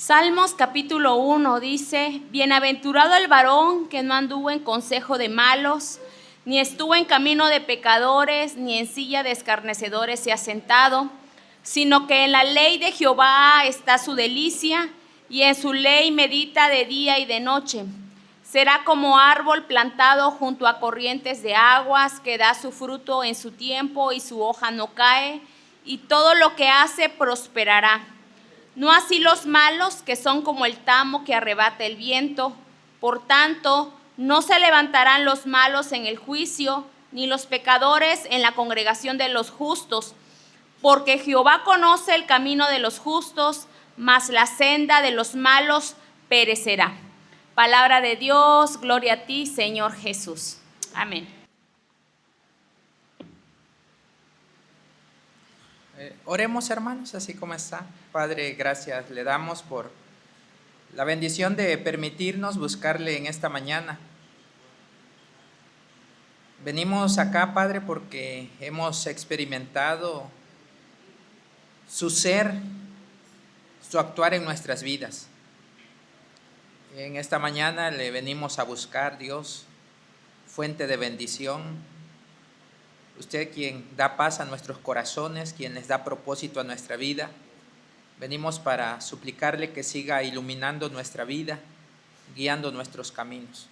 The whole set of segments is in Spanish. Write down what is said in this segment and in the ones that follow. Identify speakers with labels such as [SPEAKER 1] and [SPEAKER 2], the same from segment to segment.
[SPEAKER 1] Salmos capítulo 1 dice: Bienaventurado el varón que no anduvo en consejo de malos, ni estuvo en camino de pecadores, ni en silla de escarnecedores se ha sentado, sino que en la ley de Jehová está su delicia, y en su ley medita de día y de noche. Será como árbol plantado junto a corrientes de aguas, que da su fruto en su tiempo y su hoja no cae, y todo lo que hace prosperará. No así los malos, que son como el tamo que arrebata el viento. Por tanto, no se levantarán los malos en el juicio, ni los pecadores en la congregación de los justos. Porque Jehová conoce el camino de los justos, mas la senda de los malos perecerá. Palabra de Dios, gloria a ti, Señor Jesús. Amén.
[SPEAKER 2] Oremos, hermanos, así como está. Padre, gracias le damos por la bendición de permitirnos buscarle en esta mañana. Venimos acá, Padre, porque hemos experimentado su ser, su actuar en nuestras vidas. En esta mañana le venimos a buscar, Dios, fuente de bendición. Usted quien da paz a nuestros corazones, quien les da propósito a nuestra vida. Venimos para suplicarle que siga iluminando nuestra vida, guiando nuestros caminos.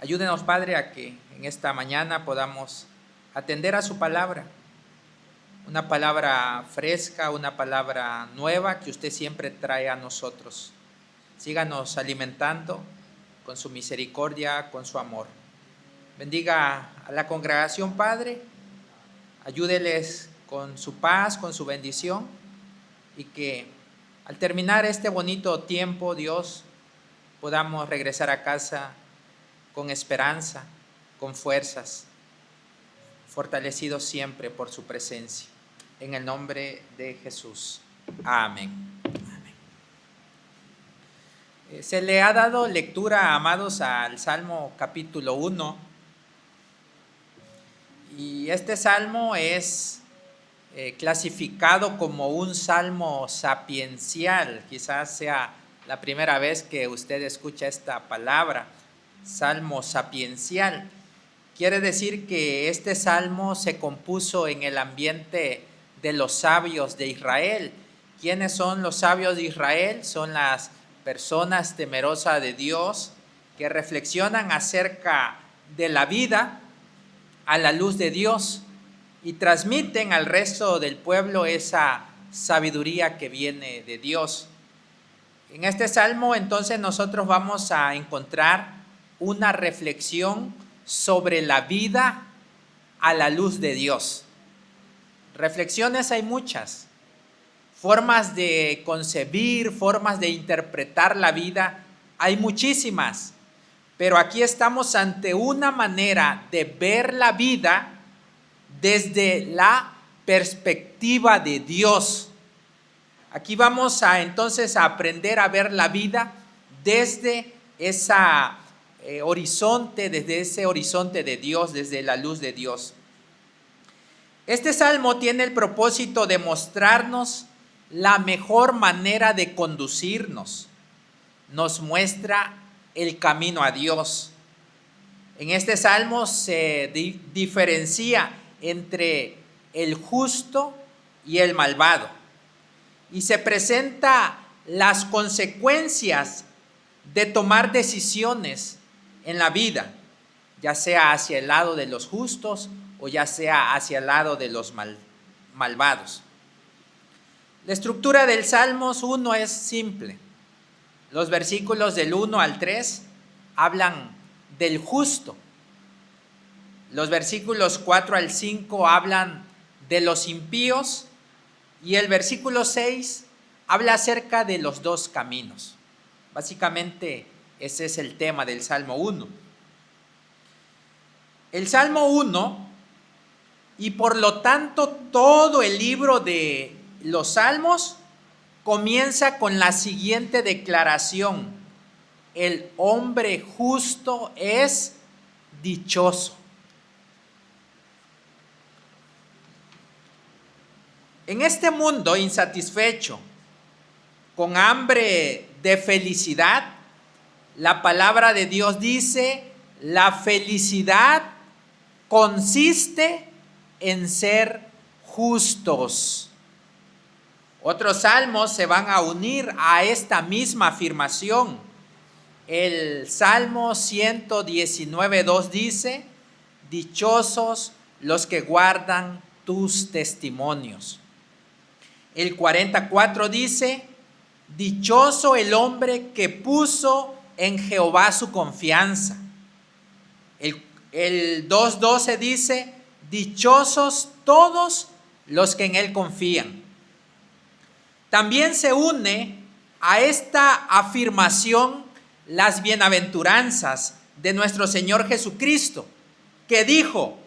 [SPEAKER 2] Ayúdenos, Padre, a que en esta mañana podamos atender a su palabra. Una palabra fresca, una palabra nueva que usted siempre trae a nosotros. Síganos alimentando con su misericordia, con su amor. Bendiga a la congregación, Padre. Ayúdeles con su paz, con su bendición, y que al terminar este bonito tiempo, Dios, podamos regresar a casa con esperanza, con fuerzas, fortalecidos siempre por su presencia. En el nombre de Jesús. Amén. Se le ha dado lectura, amados, al Salmo capítulo 1. Y este salmo es clasificado como un salmo sapiencial. Quizás sea la primera vez que usted escucha esta palabra, salmo sapiencial. Quiere decir que este salmo se compuso en el ambiente de los sabios de Israel. ¿Quiénes son los sabios de Israel? Son las personas temerosas de Dios que reflexionan acerca de la vida a la luz de Dios y transmiten al resto del pueblo esa sabiduría que viene de Dios. En este salmo entonces nosotros vamos a encontrar una reflexión sobre la vida a la luz de Dios. Reflexiones hay muchas, formas de concebir, formas de interpretar la vida, hay muchísimas. Pero aquí estamos ante una manera de ver la vida desde la perspectiva de Dios. Aquí vamos entonces a aprender a ver la vida desde ese horizonte de Dios, desde la luz de Dios. Este salmo tiene el propósito de mostrarnos la mejor manera de conducirnos. Nos muestra el camino a Dios. En este salmo se diferencia entre el justo y el malvado, y se presenta las consecuencias de tomar decisiones en la vida, ya sea hacia el lado de los justos o ya sea hacia el lado de los malvados. La estructura del Salmos 1 es simple. Los versículos del 1 al 3 hablan del justo. Los versículos 4 al 5 hablan de los impíos, y el versículo 6 habla acerca de los dos caminos. Básicamente ese es el tema del Salmo 1. El Salmo 1, y por lo tanto todo el libro de los Salmos, comienza con la siguiente declaración: el hombre justo es dichoso. En este mundo insatisfecho, con hambre de felicidad, la palabra de Dios dice, la felicidad consiste en ser justos. Otros salmos se van a unir a esta misma afirmación. El Salmo 119:2 dice, dichosos los que guardan tus testimonios. El 44 dice, dichoso el hombre que puso en Jehová su confianza. El 2:12 dice, dichosos todos los que en él confían. También se une a esta afirmación las bienaventuranzas de nuestro Señor Jesucristo, que dijo,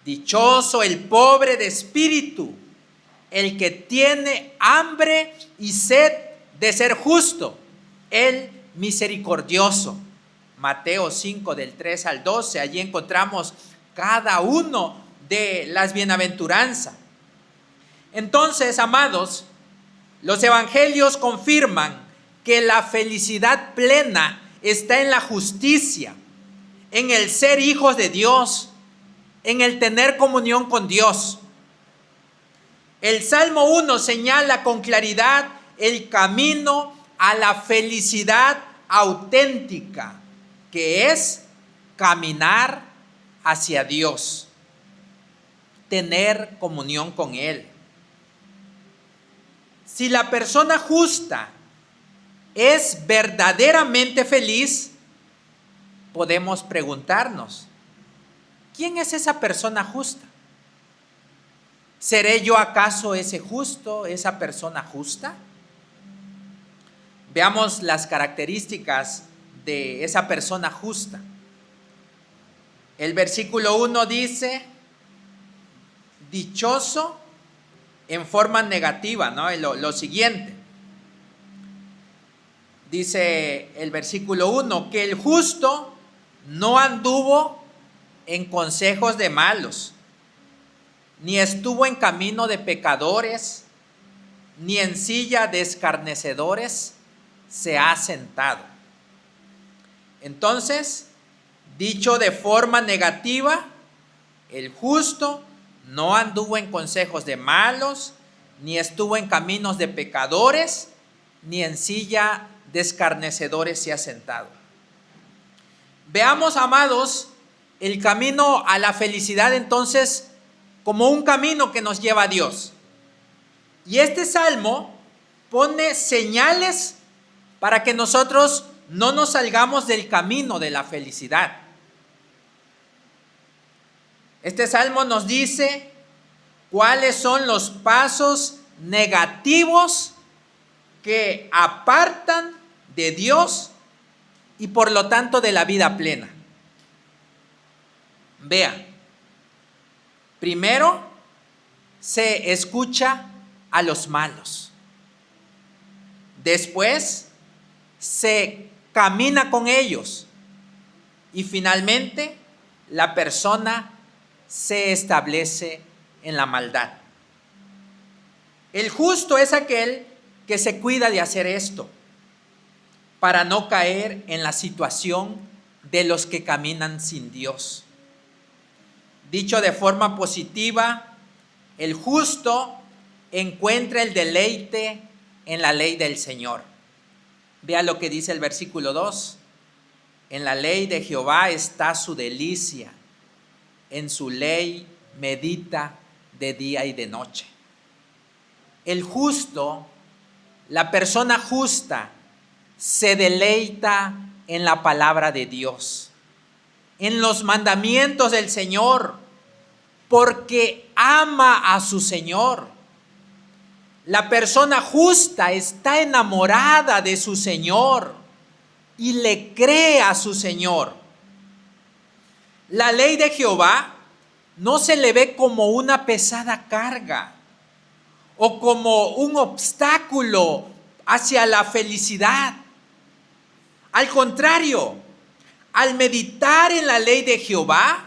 [SPEAKER 2] dichoso el pobre de espíritu, el que tiene hambre y sed de ser justo, el misericordioso. Mateo 5 del 3 al 12, allí encontramos cada uno de las bienaventuranzas. Entonces, amados, los evangelios confirman que la felicidad plena está en la justicia, en el ser hijos de Dios, en el tener comunión con Dios. El Salmo 1 señala con claridad el camino a la felicidad auténtica, que es caminar hacia Dios, tener comunión con Él. Si la persona justa es verdaderamente feliz, podemos preguntarnos, ¿quién es esa persona justa? ¿Seré yo acaso ese justo, esa persona justa? Veamos las características de esa persona justa. El versículo 1 dice, dichoso en forma negativa, ¿no? Lo siguiente. Dice el versículo 1, que el justo no anduvo en consejos de malos, ni estuvo en camino de pecadores, ni en silla de escarnecedores se ha sentado. Entonces, dicho de forma negativa, el justo no anduvo en consejos de malos, ni estuvo en caminos de pecadores, ni en silla de escarnecedores se ha sentado. Veamos, amados, el camino a la felicidad entonces como un camino que nos lleva a Dios. Y este salmo pone señales para que nosotros no nos salgamos del camino de la felicidad. Este salmo nos dice cuáles son los pasos negativos que apartan de Dios y por lo tanto de la vida plena. Vean, primero se escucha a los malos. Después se camina con ellos. Y finalmente la persona se establece en la maldad. El justo es aquel que se cuida de hacer esto para no caer en la situación de los que caminan sin Dios. Dicho de forma positiva, el justo encuentra el deleite en la ley del Señor. Vea lo que dice el versículo 2. En la ley de Jehová está su delicia, en su ley medita de día y de noche. El justo, la persona justa, se deleita en la palabra de Dios, en los mandamientos del Señor, porque ama a su Señor. La persona justa está enamorada de su Señor y le cree a su Señor. La ley de Jehová no se le ve como una pesada carga o como un obstáculo hacia la felicidad. Al contrario, al meditar en la ley de Jehová,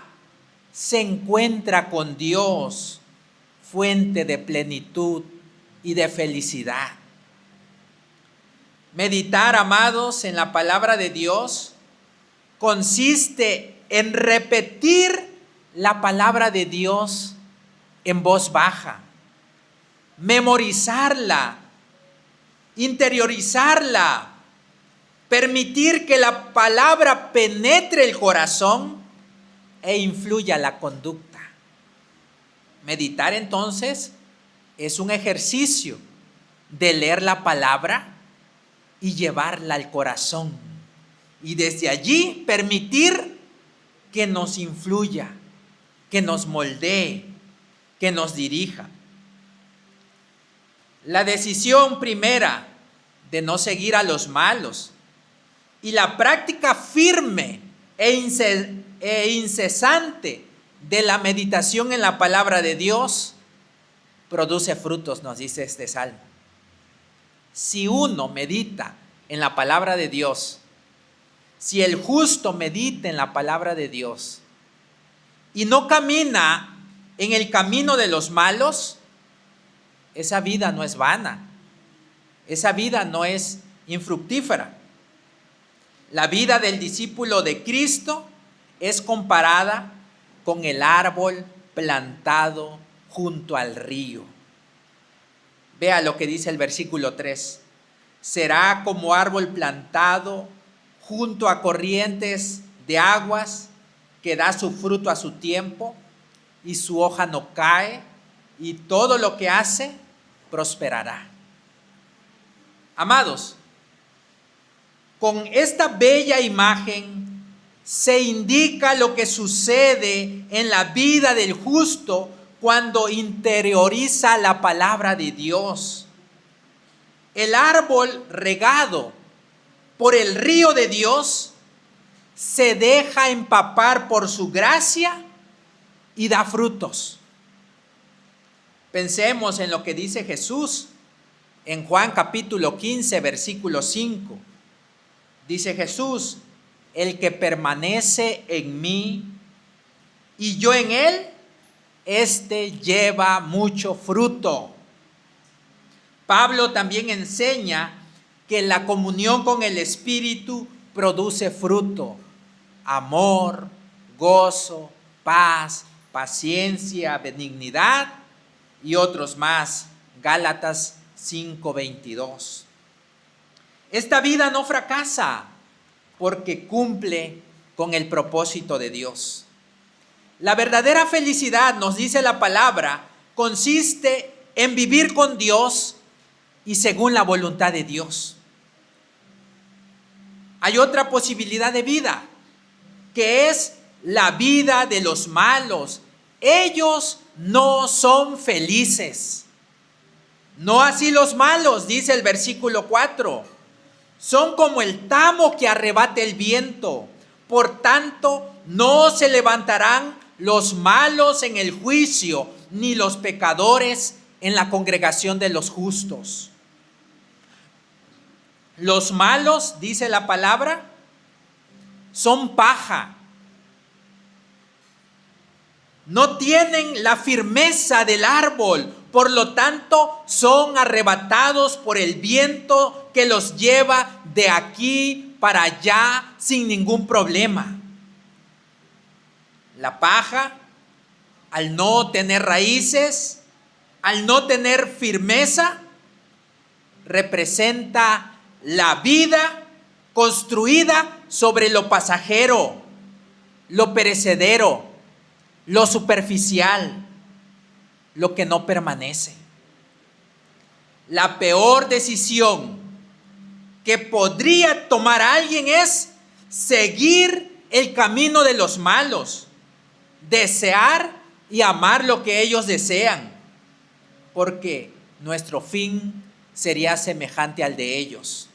[SPEAKER 2] se encuentra con Dios, fuente de plenitud y de felicidad. Meditar, amados, en la palabra de Dios consiste en repetir la palabra de Dios en voz baja, memorizarla, interiorizarla, permitir que la palabra penetre el corazón e influya la conducta. Meditar entonces es un ejercicio de leer la palabra y llevarla al corazón, y desde allí permitir que nos influya, que nos moldee, que nos dirija. La decisión primera de no seguir a los malos y la práctica firme e incesante de la meditación en la palabra de Dios produce frutos, nos dice este salmo. Si uno medita en la palabra de Dios, si el justo medita en la palabra de Dios y no camina en el camino de los malos, esa vida no es vana, esa vida no es infructífera. La vida del discípulo de Cristo es comparada con el árbol plantado junto al río. Vea lo que dice el versículo 3. Será como árbol plantado junto a corrientes de aguas, que da su fruto a su tiempo y su hoja no cae, y todo lo que hace prosperará. Amados, con esta bella imagen se indica lo que sucede en la vida del justo cuando interioriza la palabra de Dios. El árbol regado por el río de Dios se deja empapar por su gracia y da frutos. Pensemos en lo que dice Jesús en Juan capítulo 15, versículo 5. Dice Jesús: el que permanece en mí y yo en él, este lleva mucho fruto. Pablo también enseña que la comunión con el Espíritu produce fruto: amor, gozo, paz, paciencia, benignidad y otros más. Gálatas 5:22. Esta vida no fracasa porque cumple con el propósito de Dios. La verdadera felicidad, nos dice la palabra, consiste en vivir con Dios y según la voluntad de Dios. Hay otra posibilidad de vida, que es la vida de los malos. Ellos no son felices. No así los malos, dice el versículo 4. Son como el tamo que arrebata el viento. Por tanto, no se levantarán los malos en el juicio, ni los pecadores en la congregación de los justos. Los malos, dice la palabra, son paja. No tienen la firmeza del árbol, por lo tanto son arrebatados por el viento que los lleva de aquí para allá sin ningún problema. La paja, al no tener raíces, al no tener firmeza, representa la vida construida sobre lo pasajero, lo perecedero, lo superficial, lo que no permanece. La peor decisión que podría tomar alguien es seguir el camino de los malos, desear y amar lo que ellos desean, porque nuestro fin sería semejante al de ellos.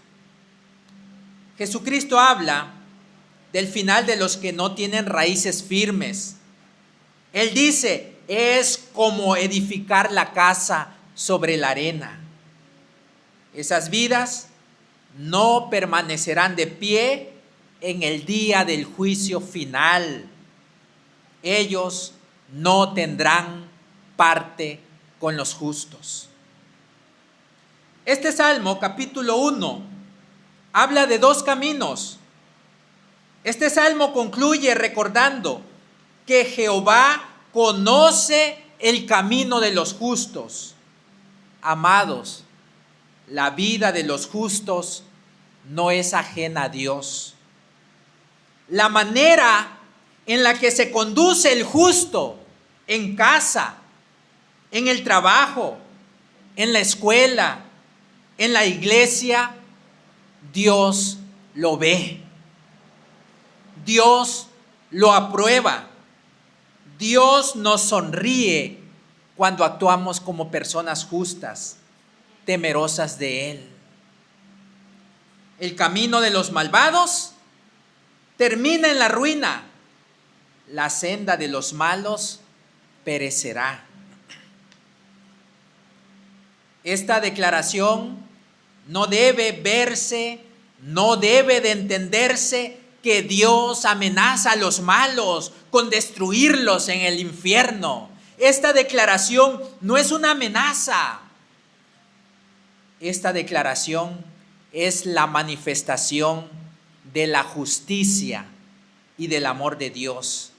[SPEAKER 2] Jesucristo habla del final de los que no tienen raíces firmes. Él dice: es como edificar la casa sobre la arena. Esas vidas no permanecerán de pie en el día del juicio final. Ellos no tendrán parte con los justos. Este Salmo, capítulo 1, habla de dos caminos. Este salmo concluye recordando que Jehová conoce el camino de los justos. Amados, la vida de los justos no es ajena a Dios. La manera en la que se conduce el justo en casa, en el trabajo, en la escuela, en la iglesia, Dios lo ve. Dios lo aprueba. Dios nos sonríe cuando actuamos como personas justas, temerosas de Él. El camino de los malvados termina en la ruina. La senda de los malos perecerá. Esta declaración no debe verse, no debe de entenderse que Dios amenaza a los malos con destruirlos en el infierno. Esta declaración no es una amenaza. Esta declaración es la manifestación de la justicia y del amor de Dios,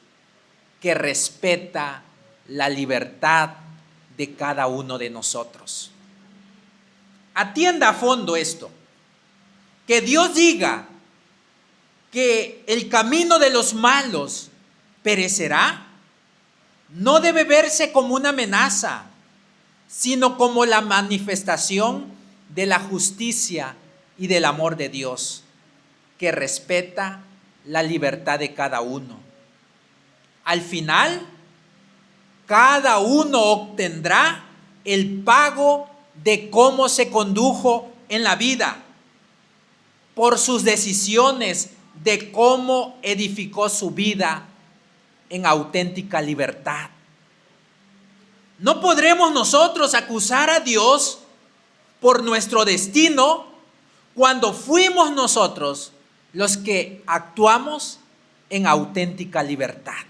[SPEAKER 2] que respeta la libertad de cada uno de nosotros. Atienda a fondo esto. Que Dios diga que el camino de los malos perecerá, no debe verse como una amenaza, sino como la manifestación de la justicia y del amor de Dios, que respeta la libertad de cada uno. Al final, cada uno obtendrá el pago de cómo se condujo en la vida, por sus decisiones de cómo edificó su vida en auténtica libertad. No podremos nosotros acusar a Dios por nuestro destino cuando fuimos nosotros los que actuamos en auténtica libertad.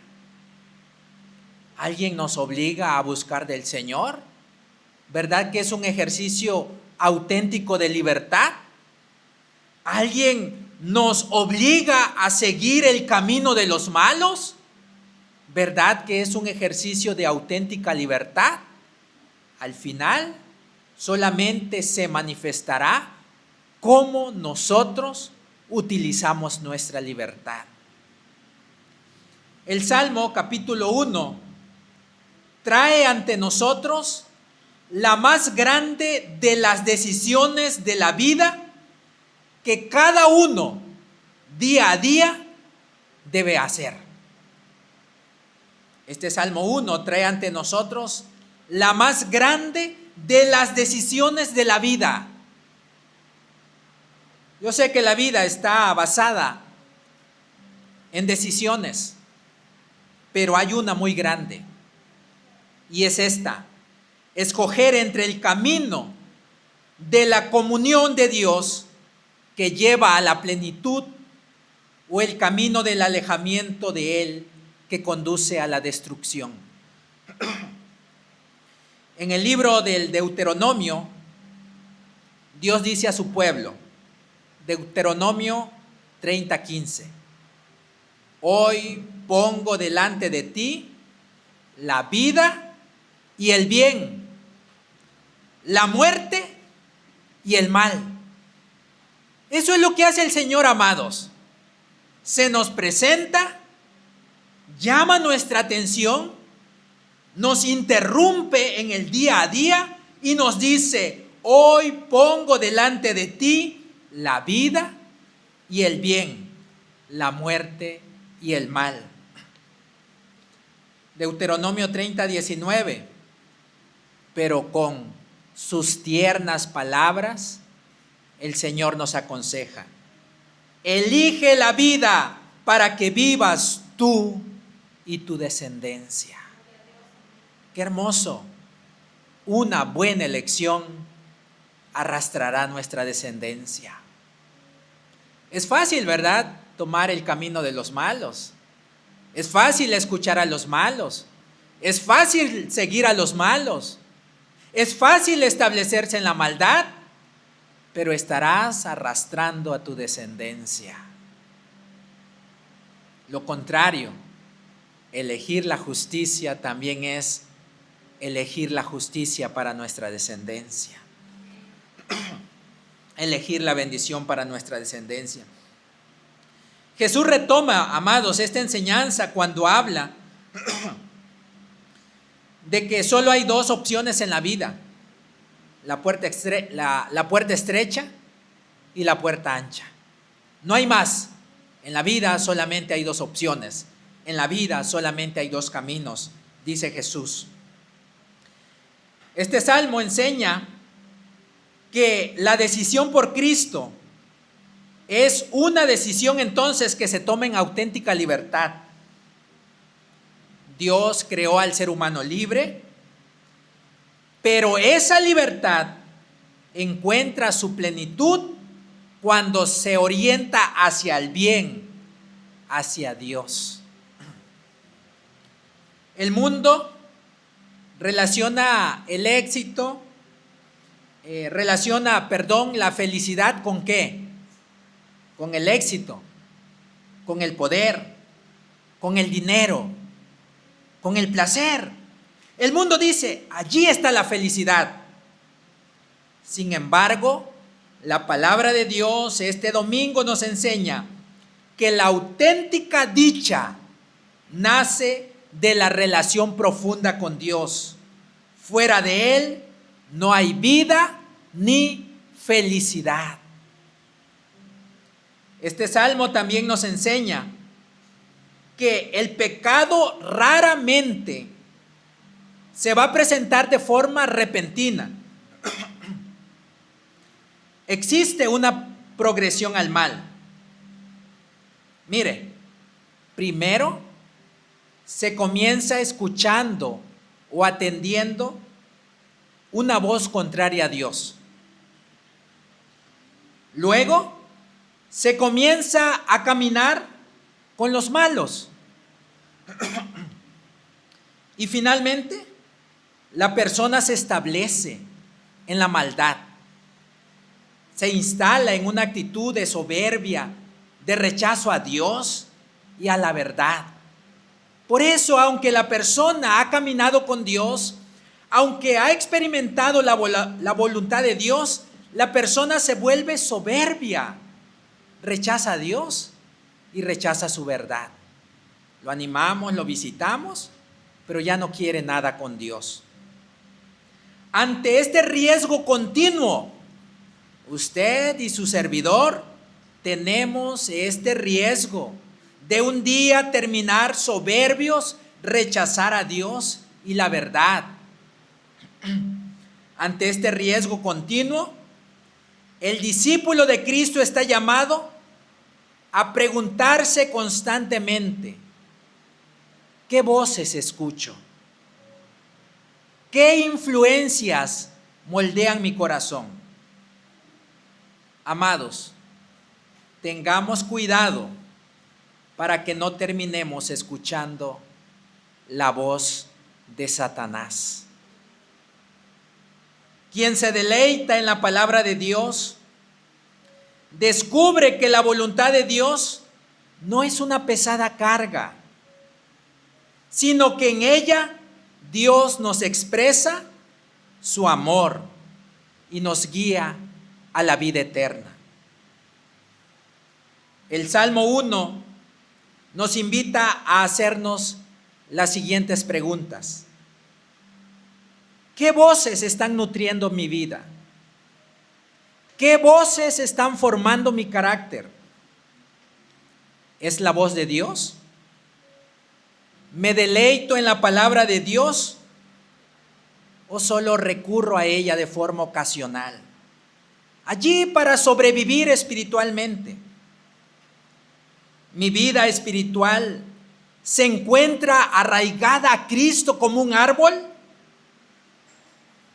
[SPEAKER 2] ¿Alguien nos obliga a buscar del Señor? ¿Verdad que es un ejercicio auténtico de libertad? ¿Alguien nos obliga a seguir el camino de los malos? ¿Verdad que es un ejercicio de auténtica libertad? Al final, solamente se manifestará cómo nosotros utilizamos nuestra libertad. El Salmo capítulo 1 trae ante nosotros la más grande de las decisiones de la vida que cada uno día a día debe hacer. Este Salmo 1 trae ante nosotros la más grande de las decisiones de la vida. Yo sé que la vida está basada en decisiones, pero hay una muy grande, y es esta: escoger entre el camino de la comunión de Dios que lleva a la plenitud o el camino del alejamiento de Él que conduce a la destrucción. En el libro del Deuteronomio, Dios dice a su pueblo, Deuteronomio 30:15, hoy pongo delante de ti la vida y el bien, la muerte y el mal. Eso es lo que hace el Señor, amados. Se nos presenta, llama nuestra atención, nos interrumpe en el día a día y nos dice, hoy pongo delante de ti la vida y el bien, la muerte y el mal. Deuteronomio 30:19, pero con sus tiernas palabras el Señor nos aconseja, elige la vida para que vivas tú y tu descendencia. Qué hermoso. Una buena elección arrastrará nuestra descendencia. Es fácil, ¿verdad?, tomar el camino de los malos. Es fácil escuchar a los malos. Es fácil seguir a los malos. Es fácil establecerse en la maldad. pero estarás arrastrando a tu descendencia. Lo contrario, elegir la justicia también es elegir la justicia para nuestra descendencia. Elegir la bendición para nuestra descendencia. Jesús retoma, amados, esta enseñanza cuando habla de que solo hay dos opciones en la vida: la puerta estrecha y la puerta ancha. No hay más. En la vida solamente hay dos opciones. En la vida solamente hay dos caminos, dice Jesús. Este salmo enseña que la decisión por Cristo es una decisión entonces que se toma en auténtica libertad. Dios creó al ser humano libre, pero esa libertad encuentra su plenitud cuando se orienta hacia el bien, hacia Dios. El mundo relaciona el éxito, la felicidad ¿con qué? Con el éxito, con el poder, con el dinero, con el placer. El mundo dice, allí está la felicidad. Sin embargo, la palabra de Dios este domingo nos enseña que la auténtica dicha nace de la relación profunda con Dios. Fuera de Él no hay vida ni felicidad. Este salmo también nos enseña que el pecado raramente se va a presentar de forma repentina. Existe una progresión al mal. Mire, primero se comienza escuchando o atendiendo una voz contraria a Dios. Luego se comienza a caminar con los malos. Y finalmente, la persona se establece en la maldad. Se instala en una actitud de soberbia, de rechazo a Dios y a la verdad. Por eso, aunque la persona ha caminado con Dios, aunque ha experimentado la voluntad de Dios, la persona se vuelve soberbia, rechaza a Dios y rechaza su verdad. Lo animamos, lo visitamos, pero ya no quiere nada con Dios. Ante este riesgo continuo, usted y su servidor tenemos este riesgo de un día terminar soberbios, rechazar a Dios y la verdad. Ante este riesgo continuo, el discípulo de Cristo está llamado a preguntarse constantemente: ¿qué voces escucho? ¿Qué influencias moldean mi corazón? Amados, tengamos cuidado para que no terminemos escuchando la voz de Satanás. Quien se deleita en la palabra de Dios, descubre que la voluntad de Dios no es una pesada carga, sino que en ella Dios nos expresa su amor y nos guía a la vida eterna. El Salmo 1 nos invita a hacernos las siguientes preguntas. ¿Qué voces están nutriendo mi vida? ¿Qué voces están formando mi carácter? ¿Es la voz de Dios? ¿Me deleito en la palabra de Dios o solo recurro a ella de forma ocasional? Allí para sobrevivir espiritualmente. Mi vida espiritual se encuentra arraigada a Cristo como un árbol.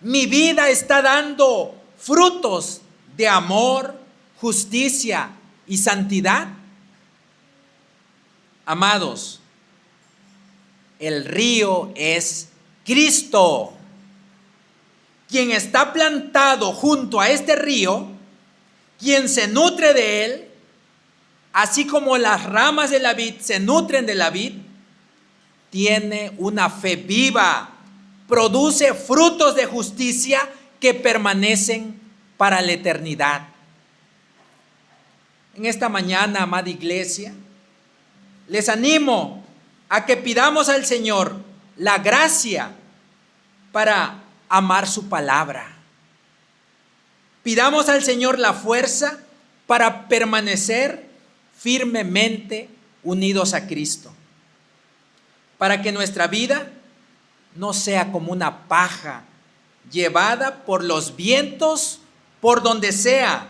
[SPEAKER 2] Mi vida está dando frutos de amor, justicia y santidad. Amados, el río es Cristo. Quien está plantado junto a este río quien se nutre de él, así como las ramas de la vid se nutren de la vid, tiene una fe viva, produce frutos de justicia que permanecen para la eternidad. En esta mañana, amada iglesia, les animo a que pidamos al Señor la gracia para amar su palabra. Pidamos al Señor la fuerza para permanecer firmemente unidos a Cristo, para que nuestra vida no sea como una paja llevada por los vientos por donde sea,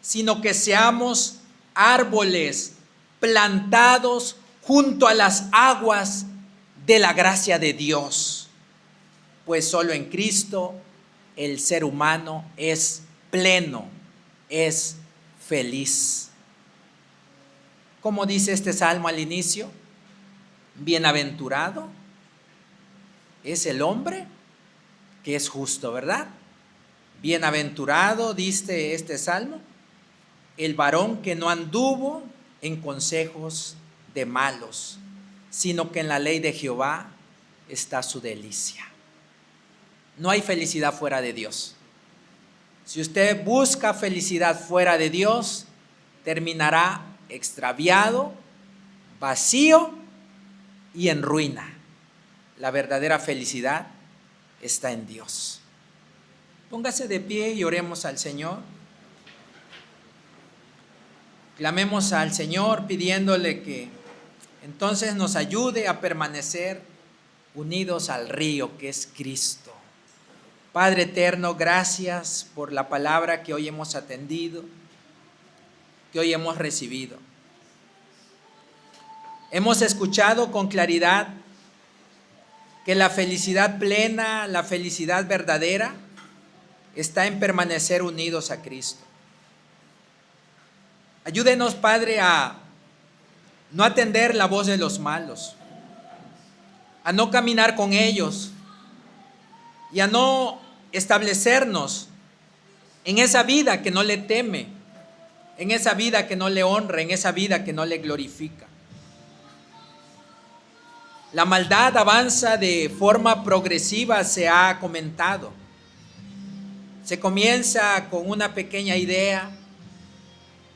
[SPEAKER 2] sino que seamos árboles plantados junto a las aguas de la gracia de Dios, pues solo en Cristo el ser humano es pleno, es feliz. Como dice este salmo al inicio, bienaventurado es el hombre que es justo, ¿verdad? Bienaventurado, dice este salmo, el varón que no anduvo en consejos de malos, sino que en la ley de Jehová está su delicia. No hay felicidad fuera de Dios. Si usted busca felicidad fuera de Dios, terminará extraviado, vacío y en ruina. La verdadera felicidad está en Dios. Póngase de pie y oremos al Señor. Clamemos al Señor pidiéndole que entonces nos ayude a permanecer unidos al río que es Cristo. Padre eterno, gracias por la palabra que hoy hemos atendido, que hoy hemos recibido. Hemos escuchado con claridad que la felicidad plena, la felicidad verdadera, está en permanecer unidos a Cristo. Ayúdenos, Padre, a no atender la voz de los malos, a no caminar con ellos y a no establecernos en esa vida que no le teme, en esa vida que no le honra, en esa vida que no le glorifica. La maldad avanza de forma progresiva, se ha comentado. Se comienza con una pequeña idea,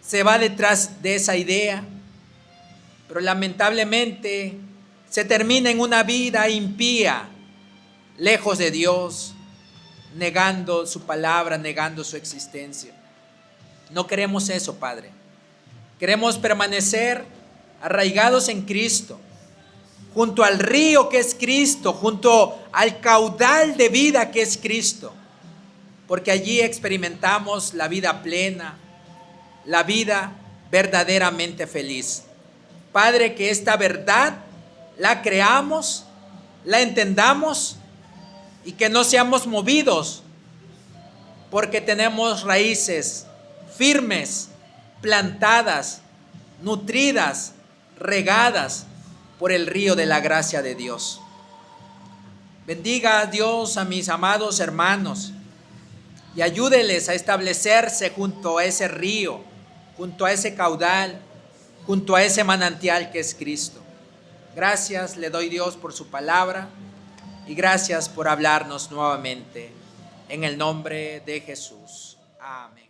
[SPEAKER 2] se va detrás de esa idea, pero lamentablemente se termina en una vida impía, lejos de Dios, negando su palabra, negando su existencia. No queremos eso, Padre. Queremos permanecer arraigados en Cristo, junto al río que es Cristo, junto al caudal de vida que es Cristo, porque allí experimentamos la vida plena, la vida verdaderamente feliz. Padre, que esta verdad la creamos, la entendamos y que no seamos movidos porque tenemos raíces firmes, plantadas, nutridas, regadas por el río de la gracia de Dios. Bendiga a Dios a mis amados hermanos y ayúdeles a establecerse junto a ese río, junto a ese caudal, junto a ese manantial que es Cristo. Gracias le doy, Dios, por su palabra y gracias por hablarnos nuevamente. En el nombre de Jesús. Amén.